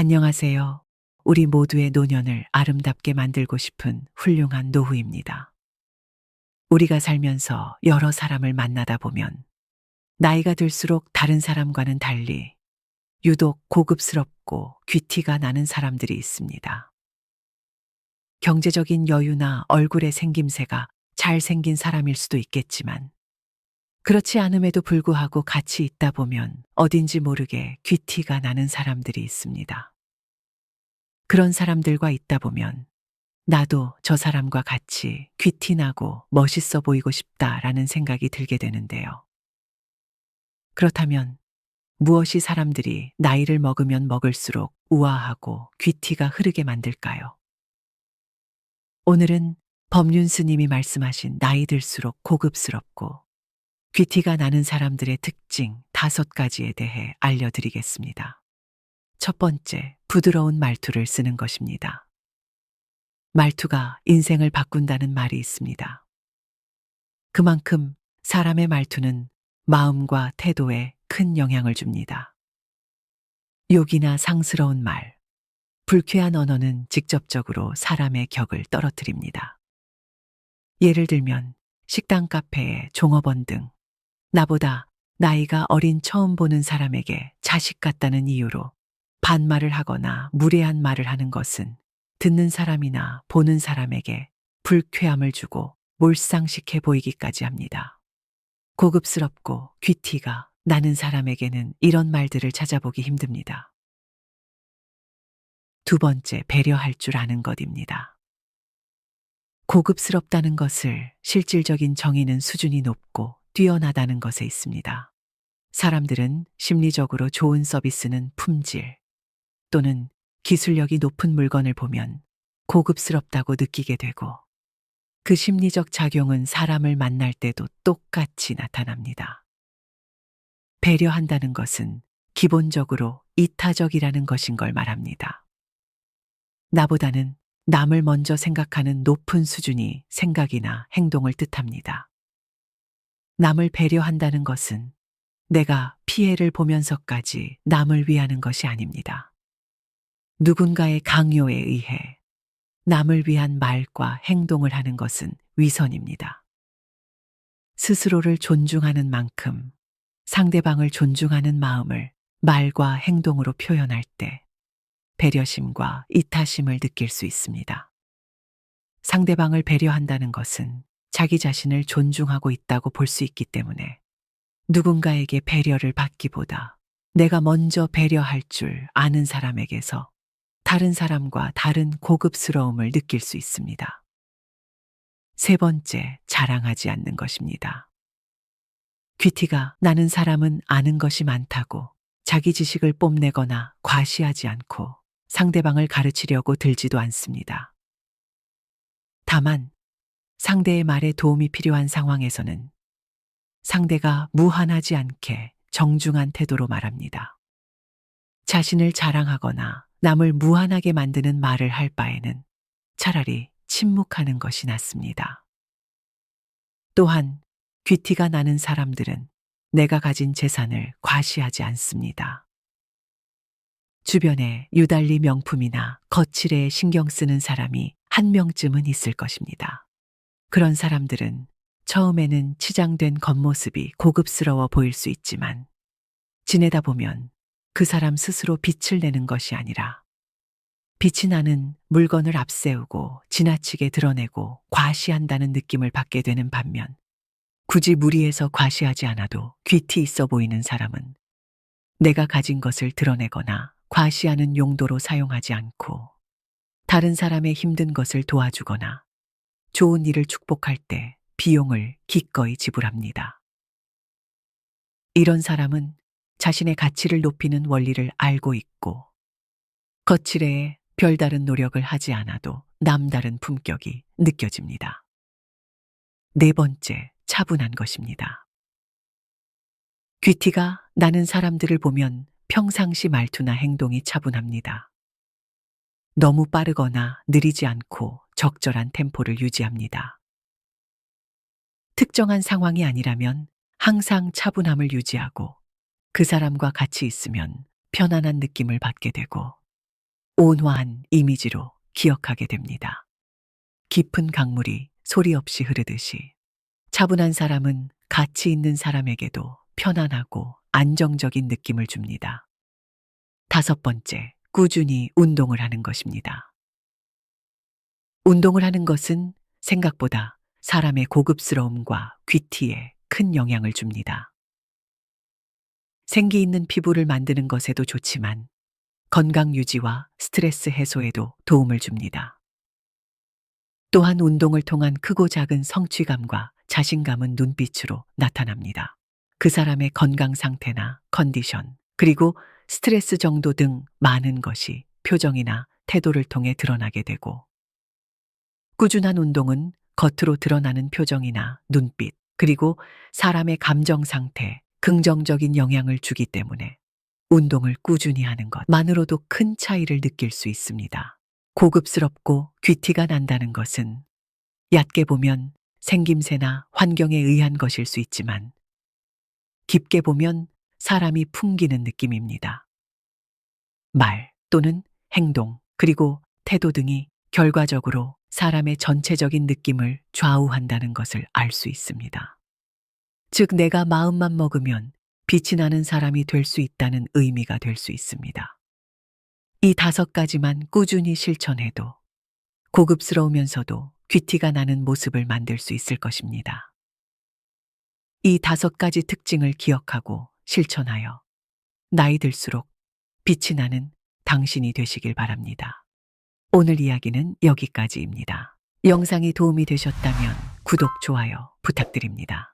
안녕하세요. 우리 모두의 노년을 아름답게 만들고 싶은 훌륭한 노후입니다. 우리가 살면서 여러 사람을 만나다 보면 나이가 들수록 다른 사람과는 달리 유독 고급스럽고 귀티가 나는 사람들이 있습니다. 경제적인 여유나 얼굴의 생김새가 잘생긴 사람일 수도 있겠지만 그렇지 않음에도 불구하고 같이 있다 보면 어딘지 모르게 귀티가 나는 사람들이 있습니다. 그런 사람들과 있다 보면 나도 저 사람과 같이 귀티나고 멋있어 보이고 싶다라는 생각이 들게 되는데요. 그렇다면 무엇이 사람들이 나이를 먹으면 먹을수록 우아하고 귀티가 흐르게 만들까요? 오늘은 법륜 스님이 말씀하신 나이 들수록 고급스럽고 귀티가 나는 사람들의 특징 5가지에 대해 알려드리겠습니다. 첫 번째, 부드러운 말투를 쓰는 것입니다. 말투가 인생을 바꾼다는 말이 있습니다. 그만큼 사람의 말투는 마음과 태도에 큰 영향을 줍니다. 욕이나 상스러운 말, 불쾌한 언어는 직접적으로 사람의 격을 떨어뜨립니다. 예를 들면 식당, 카페에 종업원 등 나보다 나이가 어린 처음 보는 사람에게 자식 같다는 이유로 반말을 하거나 무례한 말을 하는 것은 듣는 사람이나 보는 사람에게 불쾌함을 주고 몰상식해 보이기까지 합니다. 고급스럽고 귀티가 나는 사람에게는 이런 말들을 찾아보기 힘듭니다. 두 번째, 배려할 줄 아는 것입니다. 고급스럽다는 것을 실질적인 정의는 수준이 높고 뛰어나다는 것에 있습니다. 사람들은 심리적으로 좋은 서비스는 품질 또는 기술력이 높은 물건을 보면 고급스럽다고 느끼게 되고 그 심리적 작용은 사람을 만날 때도 똑같이 나타납니다. 배려한다는 것은 기본적으로 이타적이라는 것인 걸 말합니다. 나보다는 남을 먼저 생각하는 높은 수준이 생각이나 행동을 뜻합니다. 남을 배려한다는 것은 내가 피해를 보면서까지 남을 위하는 것이 아닙니다. 누군가의 강요에 의해 남을 위한 말과 행동을 하는 것은 위선입니다. 스스로를 존중하는 만큼 상대방을 존중하는 마음을 말과 행동으로 표현할 때 배려심과 이타심을 느낄 수 있습니다. 상대방을 배려한다는 것은 자기 자신을 존중하고 있다고 볼 수 있기 때문에 누군가에게 배려를 받기보다 내가 먼저 배려할 줄 아는 사람에게서 다른 사람과 다른 고급스러움을 느낄 수 있습니다. 세 번째, 자랑하지 않는 것입니다. 귀티가 나는 사람은 아는 것이 많다고 자기 지식을 뽐내거나 과시하지 않고 상대방을 가르치려고 들지도 않습니다. 다만 상대의 말에 도움이 필요한 상황에서는 상대가 무한하지 않게 정중한 태도로 말합니다. 자신을 자랑하거나 남을 무한하게 만드는 말을 할 바에는 차라리 침묵하는 것이 낫습니다. 또한 귀티가 나는 사람들은 내가 가진 재산을 과시하지 않습니다. 주변에 유달리 명품이나 거칠에 신경 쓰는 사람이 한 명쯤은 있을 것입니다. 그런 사람들은 처음에는 치장된 겉모습이 고급스러워 보일 수 있지만 지내다 보면 그 사람 스스로 빛을 내는 것이 아니라 빛이 나는 물건을 앞세우고 지나치게 드러내고 과시한다는 느낌을 받게 되는 반면 굳이 무리해서 과시하지 않아도 귀티 있어 보이는 사람은 내가 가진 것을 드러내거나 과시하는 용도로 사용하지 않고 다른 사람의 힘든 것을 도와주거나 좋은 일을 축복할 때 비용을 기꺼이 지불합니다. 이런 사람은 자신의 가치를 높이는 원리를 알고 있고 거칠에 별다른 노력을 하지 않아도 남다른 품격이 느껴집니다. 네 번째, 차분한 것입니다. 귀티가 나는 사람들을 보면 평상시 말투나 행동이 차분합니다. 너무 빠르거나 느리지 않고 적절한 템포를 유지합니다. 특정한 상황이 아니라면 항상 차분함을 유지하고 그 사람과 같이 있으면 편안한 느낌을 받게 되고 온화한 이미지로 기억하게 됩니다. 깊은 강물이 소리 없이 흐르듯이 차분한 사람은 가치 있는 사람에게도 편안하고 안정적인 느낌을 줍니다. 다섯 번째, 꾸준히 운동을 하는 것입니다. 운동을 하는 것은 생각보다 사람의 고급스러움과 귀티에 큰 영향을 줍니다. 생기 있는 피부를 만드는 것에도 좋지만 건강 유지와 스트레스 해소에도 도움을 줍니다. 또한 운동을 통한 크고 작은 성취감과 자신감은 눈빛으로 나타납니다. 그 사람의 건강 상태나 컨디션, 그리고 스트레스 정도 등 많은 것이 표정이나 태도를 통해 드러나게 되고, 꾸준한 운동은 겉으로 드러나는 표정이나 눈빛, 그리고 사람의 감정 상태에 긍정적인 영향을 주기 때문에 운동을 꾸준히 하는 것만으로도 큰 차이를 느낄 수 있습니다. 고급스럽고 귀티가 난다는 것은 얕게 보면 생김새나 환경에 의한 것일 수 있지만 깊게 보면 사람이 풍기는 느낌입니다. 말 또는 행동 그리고 태도 등이 결과적으로 사람의 전체적인 느낌을 좌우한다는 것을 알 수 있습니다. 즉, 내가 마음만 먹으면 빛이 나는 사람이 될 수 있다는 의미가 될 수 있습니다. 이 다섯 가지만 꾸준히 실천해도 고급스러우면서도 귀티가 나는 모습을 만들 수 있을 것입니다. 이 다섯 가지 특징을 기억하고 실천하여 나이 들수록 빛이 나는 당신이 되시길 바랍니다. 오늘 이야기는 여기까지입니다. 영상이 도움이 되셨다면 구독, 좋아요 부탁드립니다.